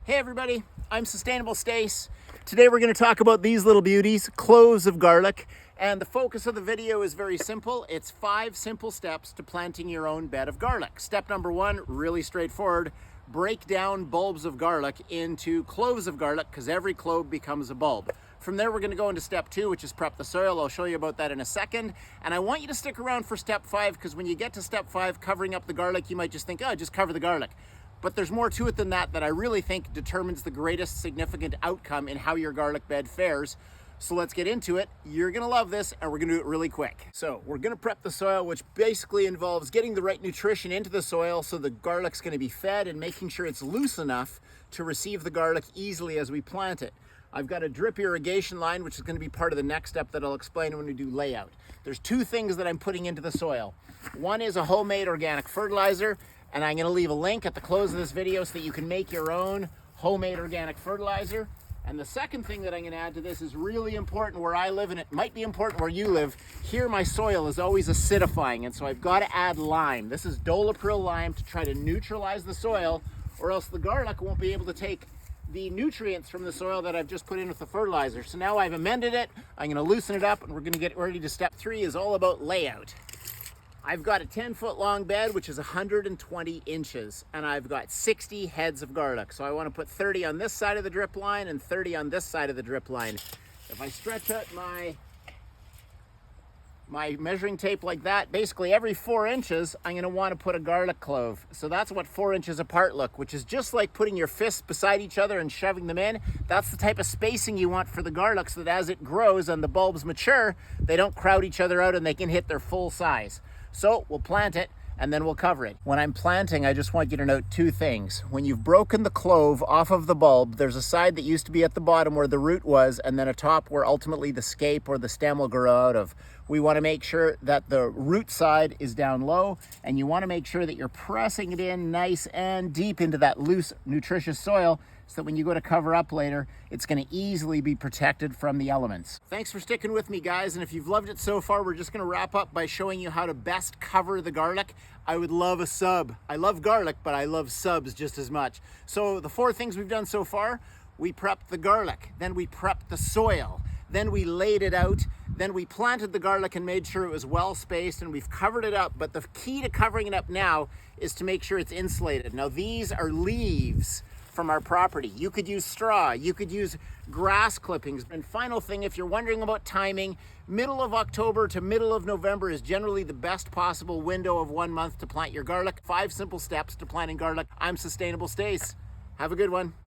Hey everybody, I'm Sustainable Stace. Today we're going to talk about these little beauties, cloves of garlic. And the focus of the video is very simple. It's 5 simple steps to planting your own bed of garlic. Step number 1, really straightforward. Break down bulbs of garlic into cloves of garlic because every clove becomes a bulb. From there, we're going to go into step 2, which is prep the soil. I'll show you about that in a second. And I want you to stick around for step 5 because when you get to step 5, covering up the garlic, you might just think, oh, just cover the garlic. But there's more to it than that I really think determines the greatest significant outcome in how your garlic bed fares. So let's get into it. You're gonna love this and we're gonna do it really quick. So we're gonna prep the soil, which basically involves getting the right nutrition into the soil so the garlic's gonna be fed and making sure it's loose enough to receive the garlic easily as we plant it. I've got a drip irrigation line, which is gonna be part of the next step that I'll explain when we do layout. There's 2 things that I'm putting into the soil. One is a homemade organic fertilizer, and I'm gonna leave a link at the close of this video so that you can make your own homemade organic fertilizer. And the second thing that I'm gonna add to this is really important where I live, and it might be important where you live. Here my soil is always acidifying, and so I've gotta add lime. This is dolipril lime to try to neutralize the soil, or else the garlic won't be able to take the nutrients from the soil that I've just put in with the fertilizer. So now I've amended it, I'm gonna loosen it up, and we're gonna get ready to step 3 is all about layout. I've got a 10-foot long bed, which is 120 inches, and I've got 60 heads of garlic. So I want to put 30 on this side of the drip line and 30 on this side of the drip line. If I stretch out my measuring tape like that, basically every 4 inches, I'm going to want to put a garlic clove. So that's what 4 inches apart look, which is just like putting your fists beside each other and shoving them in. That's the type of spacing you want for the garlic so that as it grows and the bulbs mature, they don't crowd each other out and they can hit their full size. So we'll plant it and then we'll cover it. When I'm planting, I just want you to note 2 things. When you've broken the clove off of the bulb, there's a side that used to be at the bottom where the root was, and then a top where ultimately the scape or the stem will grow out of. We want to make sure that the root side is down low, and you want to make sure that you're pressing it in nice and deep into that loose, nutritious soil so that when you go to cover up later, it's going to easily be protected from the elements. Thanks for sticking with me, guys, and if you've loved it so far, we're just going to wrap up by showing you how to best cover the garlic. I would love a sub. I love garlic, but I love subs just as much. So the 4 things we've done so far: we prepped the garlic, then we prepped the soil, then we laid it out, then we planted the garlic and made sure it was well spaced, and we've covered it up. But the key to covering it up now is to make sure it's insulated. Now these are leaves from our property. You could use straw, you could use grass clippings. And final thing, if you're wondering about timing, middle of October to middle of November is generally the best possible window of 1 month to plant your garlic. 5 simple steps to planting garlic. I'm Sustainable Stace. Have a good one.